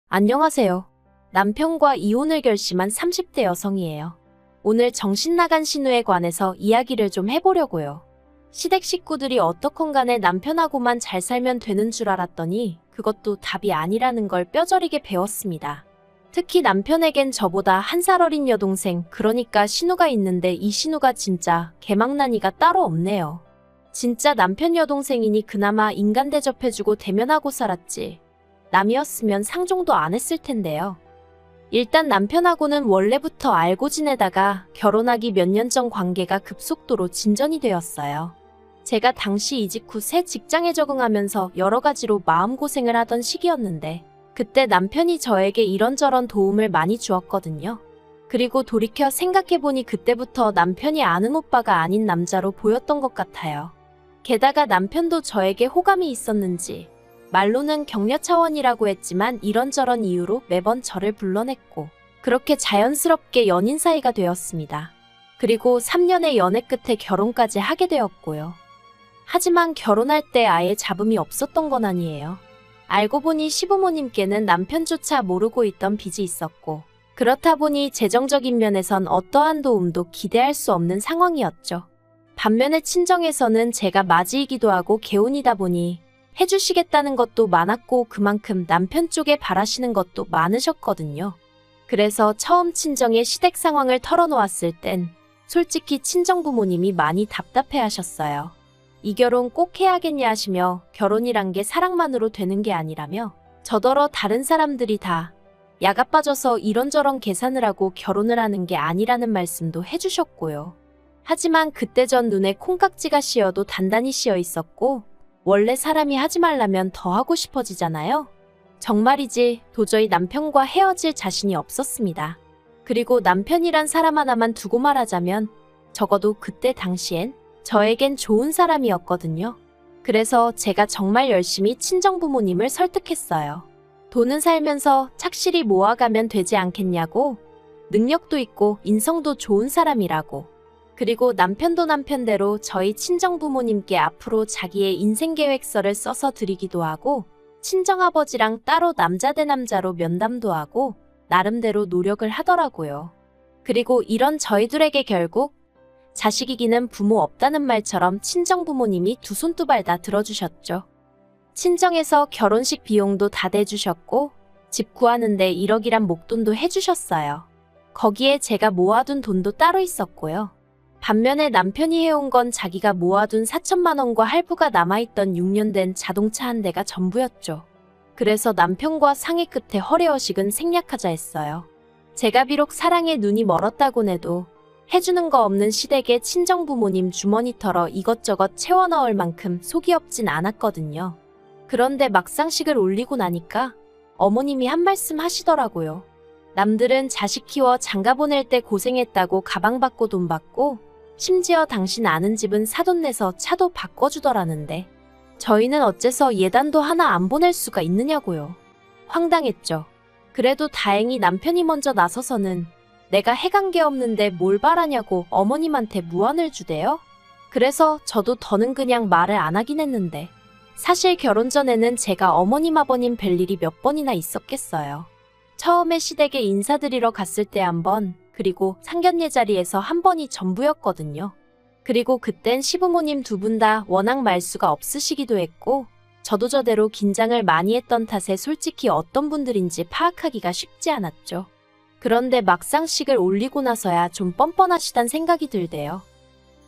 안녕하세요. 남편과 이혼을 결심한 30대 여성이에요. 오늘 정신 나간 신우에 관해서 이야기를 좀 해보려고요. 시댁 식구들이 어떻건 간에 남편하고만 잘 살면 되는 줄 알았더니 그것도 답이 아니라는 걸 뼈저리게 배웠습니다. 특히 남편에겐 저보다 한 살 어린 여동생, 그러니까 신우가 있는데 이 신우가 진짜 개망나니가 따로 없네요. 진짜 남편 여동생이니 그나마 인간 대접해주고 대면하고 살았지. 남이었으면 상종도 안 했을 텐데요. 일단 남편하고는 원래부터 알고 지내다가 결혼하기 몇 년 전 관계가 급속도로 진전이 되었어요. 제가 당시 이직 후 새 직장에 적응하면서 여러 가지로 마음고생을 하던 시기였는데 그때 남편이 저에게 이런저런 도움을 많이 주었거든요. 그리고 돌이켜 생각해보니 그때부터 남편이 아는 오빠가 아닌 남자로 보였던 것 같아요. 게다가 남편도 저에게 호감이 있었는지 말로는 격려 차원이라고 했지만 이런저런 이유로 매번 저를 불러냈고 그렇게 자연스럽게 연인 사이가 되었습니다. 그리고 3년의 연애 끝에 결혼까지 하게 되었고요. 하지만 결혼할 때 아예 잡음이 없었던 건 아니에요. 알고 보니 시부모님께는 남편조차 모르고 있던 빚이 있었고 그렇다 보니 재정적인 면에선 어떠한 도움도 기대할 수 없는 상황이었죠. 반면에 친정에서는 제가 맞이이기도 하고 개운이다 보니 해주시겠다는 것도 많았고 그만큼 남편 쪽에 바라시는 것도 많으셨거든요. 그래서 처음 친정의 시댁 상황을 털어놓았을 땐 솔직히 친정 부모님이 많이 답답해 하셨어요. 이 결혼 꼭 해야겠냐 하시며 결혼이란 게 사랑만으로 되는 게 아니라며 저더러 다른 사람들이 다 야가 빠져서 이런저런 계산을 하고 결혼을 하는 게 아니라는 말씀도 해주셨고요. 하지만 그때 전 눈에 콩깍지가 씌어도 단단히 씌어 있었고 원래 사람이 하지 말라면 더 하고 싶어지잖아요. 정말이지 도저히 남편과 헤어질 자신이 없었습니다. 그리고 남편이란 사람 하나만 두고 말하자면 적어도 그때 당시엔 저에겐 좋은 사람이었거든요. 그래서 제가 정말 열심히 친정부모님을 설득했어요. 돈은 살면서 착실히 모아가면 되지 않겠냐고, 능력도 있고 인성도 좋은 사람이라고. 그리고 남편도 남편대로 저희 친정부모님께 앞으로 자기의 인생계획서를 써서 드리기도 하고 친정아버지랑 따로 남자 대 남자로 면담도 하고 나름대로 노력을 하더라고요. 그리고 이런 저희들에게 결국 자식 이기는 부모 없다는 말처럼 친정부모님이 두 손 두 발 다 들어주셨죠. 친정에서 결혼식 비용도 다 대주셨고 집 구하는데 1억이란 목돈도 해주셨어요. 거기에 제가 모아둔 돈도 따로 있었고요. 반면에 남편이 해온 건 자기가 모아둔 4천만 원과 할부가 남아있던 6년 된 자동차 한 대가 전부였죠. 그래서 남편과 상의 끝에 허례허식은 생략하자 했어요. 제가 비록 사랑에 눈이 멀었다곤 해도 해주는 거 없는 시댁의 친정부모님 주머니 털어 이것저것 채워 넣을 만큼 속이 없진 않았거든요. 그런데 막상식을 올리고 나니까 어머님이 한 말씀 하시더라고요. 남들은 자식 키워 장가 보낼 때 고생했다고 가방 받고 돈 받고 심지어 당신 아는 집은 사돈 내서 차도 바꿔주더라는데 저희는 어째서 예단도 하나 안 보낼 수가 있느냐고요. 황당했죠. 그래도 다행히 남편이 먼저 나서서는 내가 해간 게 없는데 뭘 바라냐고 어머님한테 무안을 주대요. 그래서 저도 더는 그냥 말을 안 하긴 했는데 사실 결혼 전에는 제가 어머님 아버님 뵐 일이 몇 번이나 있었겠어요. 처음에 시댁에 인사드리러 갔을 때 한 번, 그리고 상견례 자리에서 한 번이 전부였거든요. 그리고 그땐 시부모님 두 분 다 워낙 말수가 없으시기도 했고 저도 저대로 긴장을 많이 했던 탓에 솔직히 어떤 분들인지 파악하기가 쉽지 않았죠. 그런데 막상식을 올리고 나서야 좀 뻔뻔하시단 생각이 들대요.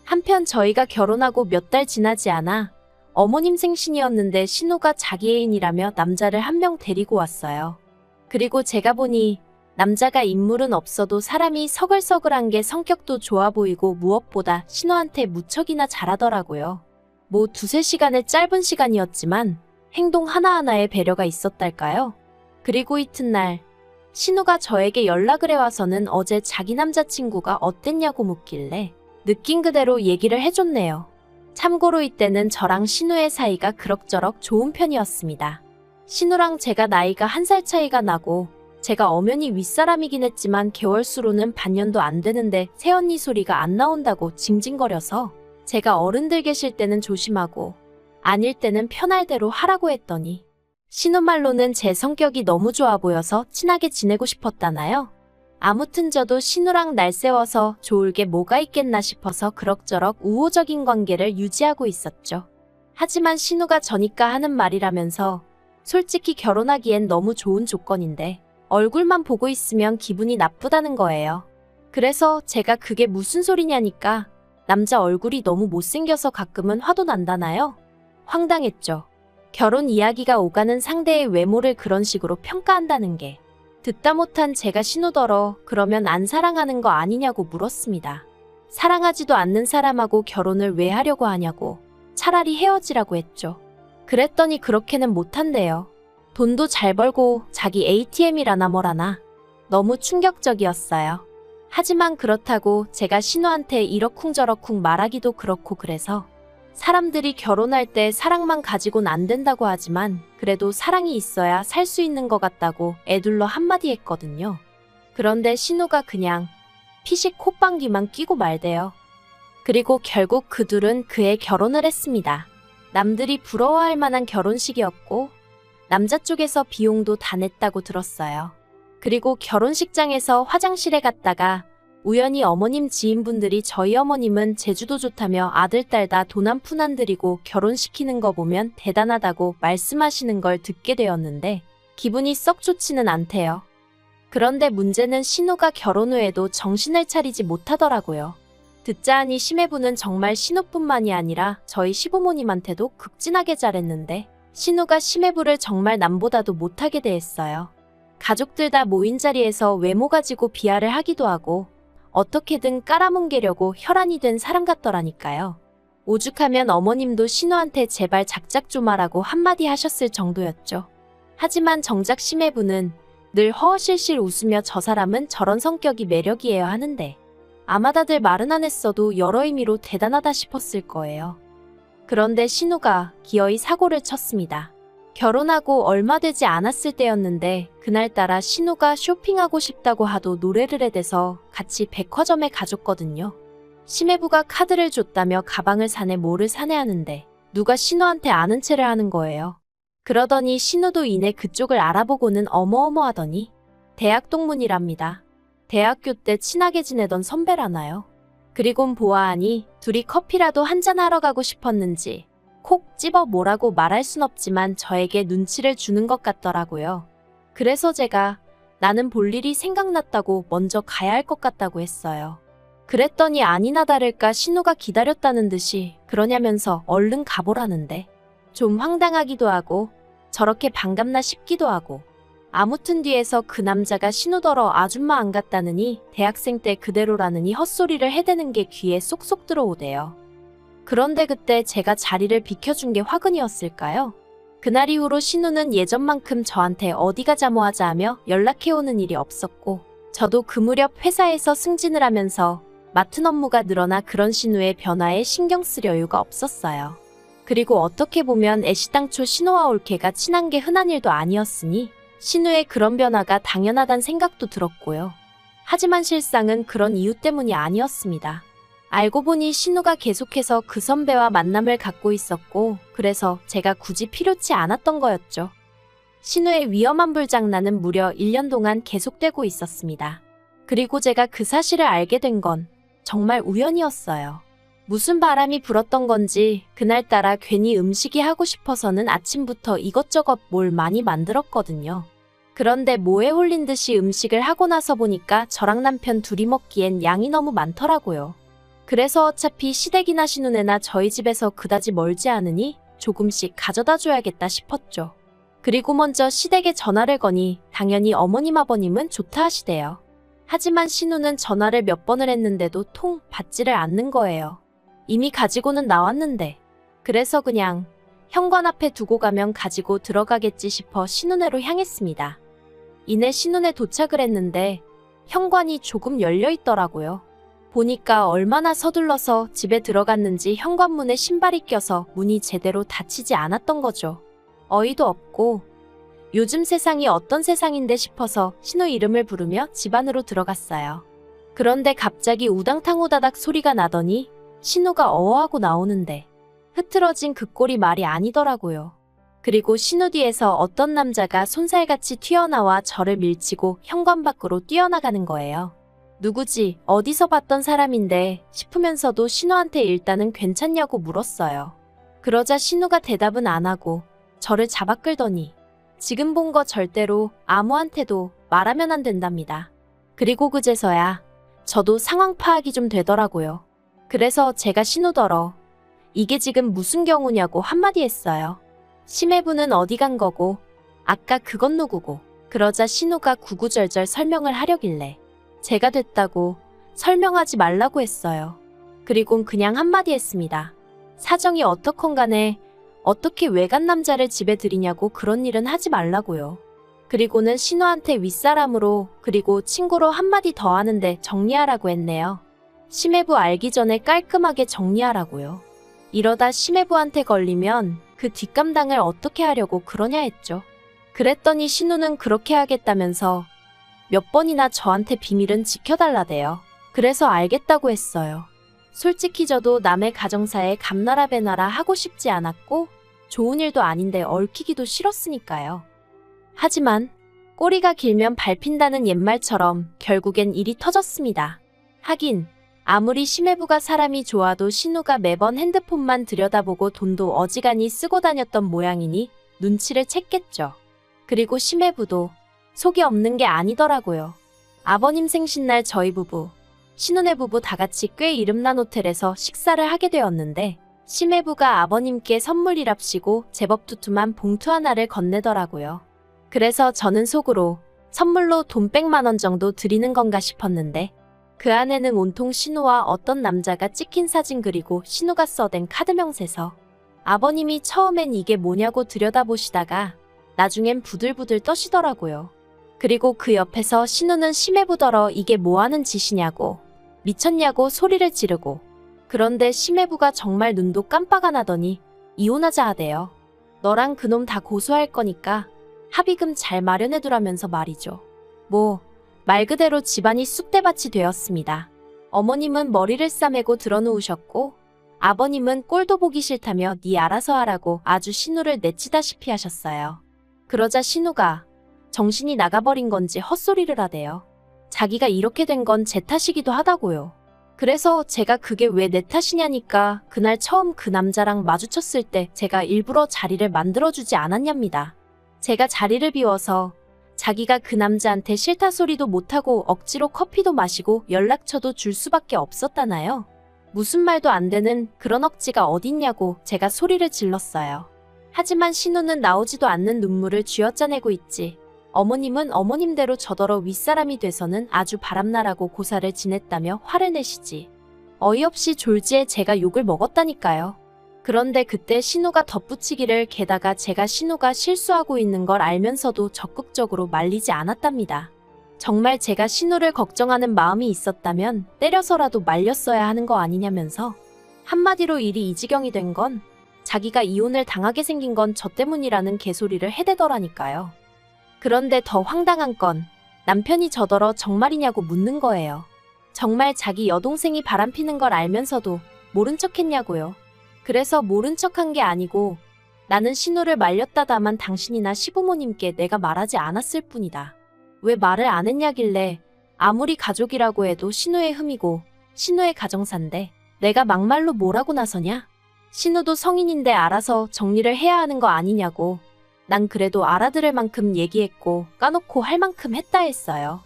한편 저희가 결혼하고 몇 달 지나지 않아 어머님 생신이었는데 신우가 자기 애인이라며 남자를 한 명 데리고 왔어요. 그리고 제가 보니 남자가 인물은 없어도 사람이 서글서글한 게 성격도 좋아 보이고 무엇보다 신우한테 무척이나 잘하더라고요. 뭐 두세 시간의 짧은 시간이었지만 행동 하나하나에 배려가 있었달까요? 그리고 이튿날 신우가 저에게 연락을 해와서는 어제 자기 남자친구가 어땠냐고 묻길래 느낀 그대로 얘기를 해줬네요. 참고로 이때는 저랑 신우의 사이가 그럭저럭 좋은 편이었습니다. 신우랑 제가 나이가 1살 차이가 나고 제가 엄연히 윗사람이긴 했지만 개월수로는 반년도 안 되는데 새언니 소리가 안 나온다고 징징거려서 제가 어른들 계실 때는 조심하고 아닐 때는 편할 대로 하라고 했더니 신우 말로는 제 성격이 너무 좋아 보여서 친하게 지내고 싶었다나요? 아무튼 저도 신우랑 날 세워서 좋을 게 뭐가 있겠나 싶어서 그럭저럭 우호적인 관계를 유지하고 있었죠. 하지만 신우가 저니까 하는 말이라면서 솔직히 결혼하기엔 너무 좋은 조건인데 얼굴만 보고 있으면 기분이 나쁘다는 거예요. 그래서 제가 그게 무슨 소리냐니까 남자 얼굴이 너무 못생겨서 가끔은 화도 난다나요? 황당했죠. 결혼 이야기가 오가는 상대의 외모를 그런 식으로 평가한다는 게. 듣다 못한 제가 신우더러 그러면 안 사랑하는 거 아니냐고 물었습니다. 사랑하지도 않는 사람하고 결혼을 왜 하려고 하냐고. 차라리 헤어지라고 했죠. 그랬더니 그렇게는 못한대요. 돈도 잘 벌고 자기 ATM이라나 뭐라나. 너무 충격적이었어요. 하지만 그렇다고 제가 신우한테 이러쿵저러쿵 말하기도 그렇고 그래서 사람들이 결혼할 때 사랑만 가지고는 안 된다고 하지만 그래도 사랑이 있어야 살 수 있는 것 같다고 애둘러 한마디 했거든요. 그런데 신우가 그냥 피식 콧방귀만 뀌고 말대요. 그리고 결국 그 둘은 그해 결혼을 했습니다. 남들이 부러워할 만한 결혼식이었고 남자 쪽에서 비용도 다 냈다고 들었어요. 그리고 결혼식장에서 화장실에 갔다가 우연히 어머님 지인분들이 저희 어머님은 제주도 좋다며 아들, 딸 다 돈 한 푼 안 들이고 결혼시키는 거 보면 대단하다고 말씀하시는 걸 듣게 되었는데 기분이 썩 좋지는 않대요. 그런데 문제는 신우가 결혼 후에도 정신을 차리지 못하더라고요. 듣자 하니 시매부는 정말 신우뿐만이 아니라 저희 시부모님한테도 극진하게 잘했는데 신우가 시매부를 정말 남보다도 못하게 대했어요. 가족들 다 모인 자리에서 외모 가지고 비하를 하기도 하고 어떻게든 깔아뭉개려고 혈안이 된 사람 같더라니까요. 오죽하면 어머님도 신우한테 제발 작작 좀 하라고 한마디 하셨을 정도였죠. 하지만 정작 시매부는 늘 허허실실 웃으며 저 사람은 저런 성격이 매력이에요 하는데 아마 다들 말은 안 했어도 여러 의미로 대단하다 싶었을 거예요. 그런데 신우가 기어이 사고를 쳤습니다. 결혼하고 얼마 되지 않았을 때였는데 그날따라 신우가 쇼핑하고 싶다고 하도 노래를 해대서 같이 백화점에 가줬거든요. 시매부가 카드를 줬다며 가방을 사네 뭐를 사네 하는데 누가 신우한테 아는 체를 하는 거예요. 그러더니 신우도 이내 그쪽을 알아보고는 어머어머하더니 대학 동문이랍니다. 대학교 때 친하게 지내던 선배라나요. 그리곤 보아하니 둘이 커피라도 한잔하러 가고 싶었는지 콕 집어 뭐라고 말할 순 없지만 저에게 눈치를 주는 것 같더라고요. 그래서 제가 나는 볼 일이 생각났다고 먼저 가야 할 것 같다고 했어요. 그랬더니 아니나 다를까 신우가 기다렸다는 듯이 그러냐면서 얼른 가보라는데 좀 황당하기도 하고 저렇게 반갑나 싶기도 하고 아무튼 뒤에서 그 남자가 신우더러 아줌마 안 갔다느니 대학생 때 그대로라느니 헛소리를 해대는 게 귀에 쏙쏙 들어오대요. 그런데 그때 제가 자리를 비켜준 게 화근이었을까요? 그날 이후로 신우는 예전만큼 저한테 어디 가자 뭐 하자 하며 연락해오는 일이 없었고 저도 그 무렵 회사에서 승진을 하면서 맡은 업무가 늘어나 그런 신우의 변화에 신경 쓸 여유가 없었어요. 그리고 어떻게 보면 애시당초 신우와 올케가 친한 게 흔한 일도 아니었으니 신우의 그런 변화가 당연하단 생각도 들었고요. 하지만 실상은 그런 이유 때문이 아니었습니다. 알고 보니 신우가 계속해서 그 선배와 만남을 갖고 있었고 그래서 제가 굳이 필요치 않았던 거였죠. 신우의 위험한 불장난은 무려 1년 동안 계속되고 있었습니다. 그리고 제가 그 사실을 알게 된 건 정말 우연이었어요. 무슨 바람이 불었던 건지 그날따라 괜히 음식이 하고 싶어서는 아침부터 이것저것 뭘 많이 만들었거든요. 그런데 뭐에 홀린 듯이 음식을 하고 나서 보니까 저랑 남편 둘이 먹기엔 양이 너무 많더라고요. 그래서 어차피 시댁이나 신우네나 저희 집에서 그다지 멀지 않으니 조금씩 가져다 줘야겠다 싶었죠. 그리고 먼저 시댁에 전화를 거니 당연히 어머님 아버님은 좋다 하시대요. 하지만 신우는 전화를 몇 번을 했는데도 통 받지를 않는 거예요. 이미 가지고는 나왔는데. 그래서 그냥 현관 앞에 두고 가면 가지고 들어가겠지 싶어 신우네로 향했습니다. 이내 신우네 도착을 했는데 현관이 조금 열려 있더라고요. 보니까 얼마나 서둘러서 집에 들어갔는지 현관문에 신발이 껴서 문이 제대로 닫히지 않았던 거죠. 어이도 없고 요즘 세상이 어떤 세상인데 싶어서 신우 이름을 부르며 집 안으로 들어갔어요. 그런데 갑자기 우당탕 후다닥 소리가 나더니 신우가 어어하고 나오는데 흐트러진 그 꼴이 말이 아니더라고요. 그리고 신우 뒤에서 어떤 남자가 손살같이 튀어나와 저를 밀치고 현관 밖으로 뛰어나가는 거예요. 누구지? 어디서 봤던 사람인데 싶으면서도 신우한테 일단은 괜찮냐고 물었어요. 그러자 신우가 대답은 안 하고 저를 잡아 끌더니 지금 본 거 절대로 아무한테도 말하면 안 된답니다. 그리고 그제서야 저도 상황 파악이 좀 되더라고요. 그래서 제가 신우더러 이게 지금 무슨 경우냐고 한마디 했어요. 심해부는 어디 간 거고 아까 그건 누구고. 그러자 신우가 구구절절 설명을 하려길래 제가 됐다고 설명하지 말라고 했어요. 그리곤 그냥 한마디 했습니다. 사정이 어떻건 간에 어떻게 외간 남자를 집에 들이냐고 그런 일은 하지 말라고요. 그리고는 신우한테 윗사람으로 그리고 친구로 한마디 더 하는데 정리하라고 했네요. 심해부 알기 전에 깔끔하게 정리하라고요. 이러다 심해부한테 걸리면 그 뒷감당을 어떻게 하려고 그러냐 했죠. 그랬더니 신우는 그렇게 하겠다면서 몇 번이나 저한테 비밀은 지켜달라대요. 그래서 알겠다고 했어요. 솔직히 저도 남의 가정사에 감나라 배나라 하고 싶지 않았고 좋은 일도 아닌데 얽히기도 싫었으니까요. 하지만 꼬리가 길면 밟힌다는 옛말처럼 결국엔 일이 터졌습니다. 하긴 아무리 심해부가 사람이 좋아도 신우가 매번 핸드폰만 들여다보고 돈도 어지간히 쓰고 다녔던 모양이니 눈치를 챘겠죠. 그리고 심해부도 속이 없는 게 아니더라고요. 아버님 생신날 저희 부부, 신우네 부부 다 같이 꽤 이름난 호텔에서 식사를 하게 되었는데 심해부가 아버님께 선물이랍시고 제법 두툼한 봉투 하나를 건네더라고요. 그래서 저는 속으로 선물로 돈 100만 원 정도 드리는 건가 싶었는데 그 안에는 온통 신우와 어떤 남자가 찍힌 사진 그리고 신우가 써댄 카드 명세서. 아버님이 처음엔 이게 뭐냐고 들여다보시다가 나중엔 부들부들 떠시더라고요. 그리고 그 옆에서 신우는 심해부더러 이게 뭐하는 짓이냐고 미쳤냐고 소리를 지르고 그런데 심해부가 정말 눈도 깜빡 안 하더니 이혼하자 하대요. 너랑 그놈 다 고소할 거니까 합의금 잘 마련해두라면서 말이죠. 말 그대로 집안이 쑥대밭이 되었습니다. 어머님은 머리를 싸매고 드러누우셨고 아버님은 꼴도 보기 싫다며 네 알아서 하라고 아주 신우를 내치다시피 하셨어요. 그러자 신우가 정신이 나가버린 건지 헛소리를 하대요. 자기가 이렇게 된 건 제 탓이기도 하다고요. 그래서 제가 그게 왜 내 탓이냐니까 그날 처음 그 남자랑 마주쳤을 때 제가 일부러 자리를 만들어주지 않았냐입니다. 제가 자리를 비워서 자기가 그 남자한테 싫다 소리도 못하고 억지로 커피도 마시고 연락처도 줄 수밖에 없었다나요. 무슨 말도 안 되는 그런 억지가 어딨냐고 제가 소리를 질렀어요. 하지만 신우는 나오지도 않는 눈물을 쥐어짜내고 있지. 어머님은 어머님대로 저더러 윗사람이 돼서는 아주 바람나라고 고사를 지냈다며 화를 내시지. 어이없이 졸지에 제가 욕을 먹었다니까요. 그런데 그때 신우가 덧붙이기를 게다가 제가 신우가 실수하고 있는 걸 알면서도 적극적으로 말리지 않았답니다. 정말 제가 신우를 걱정하는 마음이 있었다면 때려서라도 말렸어야 하는 거 아니냐면서 한마디로 일이 이 지경이 된 건 자기가 이혼을 당하게 생긴 건 저 때문이라는 개소리를 해대더라니까요. 그런데 더 황당한 건 남편이 저더러 정말이냐고 묻는 거예요. 정말 자기 여동생이 바람피는 걸 알면서도 모른 척 했냐고요. 그래서 모른 척한 게 아니고 나는 신우를 말렸다다만 당신이나 시부모님께 내가 말하지 않았을 뿐이다. 왜 말을 안 했냐길래 아무리 가족이라고 해도 신우의 흠이고 신우의 가정사인데 내가 막말로 뭐라고 나서냐? 신우도 성인인데 알아서 정리를 해야 하는 거 아니냐고. 난 그래도 알아들을 만큼 얘기했고 까놓고 할 만큼 했다 했어요.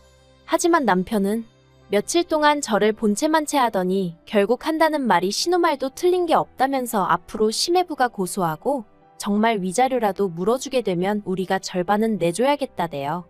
하지만 남편은 며칠 동안 저를 본체만 채 하더니 결국 한다는 말이 신우 말도 틀린 게 없다면서 앞으로 심해부가 고소하고 정말 위자료라도 물어주게 되면 우리가 절반은 내줘야겠다대요.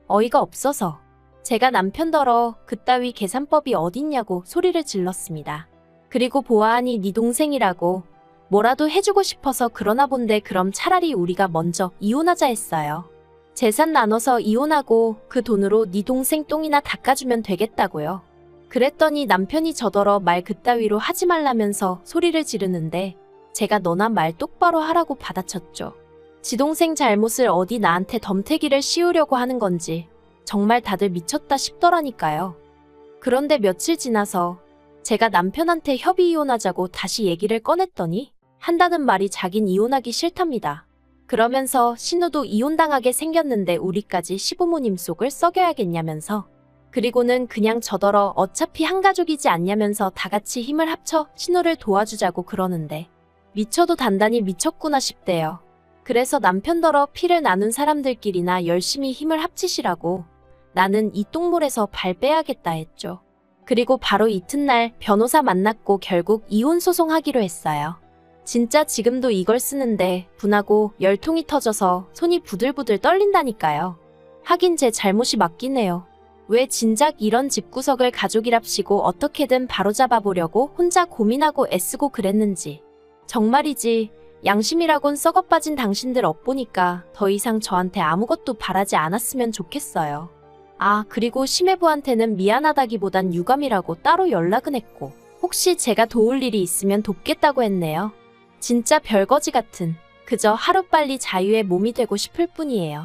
어이가 없어서 제가 남편더러 그따위 계산법이 어딨냐고 소리를 질렀습니다. 그리고 보아하니 네 동생이라고 뭐라도 해주고 싶어서 그러나 본데 그럼 차라리 우리가 먼저 이혼하자 했어요. 재산 나눠서 이혼하고 그 돈으로 네 동생 똥이나 닦아주면 되겠다고요. 그랬더니 남편이 저더러 말 그따위로 하지 말라면서 소리를 지르는데 제가 너나 말 똑바로 하라고 받아쳤죠. 지 동생 잘못을 어디 나한테 덤태기를 씌우려고 하는 건지 정말 다들 미쳤다 싶더라니까요. 그런데 며칠 지나서 제가 남편한테 협의 이혼하자고 다시 얘기를 꺼냈더니 한다는 말이 자긴 이혼하기 싫답니다. 그러면서 신우도 이혼당하게 생겼는데 우리까지 시부모님 속을 썩여야겠냐면서. 그리고는 그냥 저더러 어차피 한 가족이지 않냐면서 다 같이 힘을 합쳐 신우를 도와주자고 그러는데 미쳐도 단단히 미쳤구나 싶대요. 그래서 남편더러 피를 나눈 사람들끼리나 열심히 힘을 합치시라고 나는 이 똥물에서 발 빼야겠다 했죠. 그리고 바로 이튿날 변호사 만났고 결국 이혼 소송하기로 했어요. 진짜 지금도 이걸 쓰는데 분하고 열통이 터져서 손이 부들부들 떨린다니까요. 하긴 제 잘못이 맞긴 해요. 왜 진작 이런 집구석을 가족이랍시고 어떻게든 바로잡아 보려고 혼자 고민하고 애쓰고 그랬는지. 정말이지 양심이라곤 썩어빠진 당신들 엇보니까 더 이상 저한테 아무것도 바라지 않았으면 좋겠어요. 아, 그리고 심해부한테는 미안하다기보단 유감이라고 따로 연락은 했고 혹시 제가 도울 일이 있으면 돕겠다고 했네요. 진짜 별거지 같은, 그저 하루빨리 자유의 몸이 되고 싶을 뿐이에요.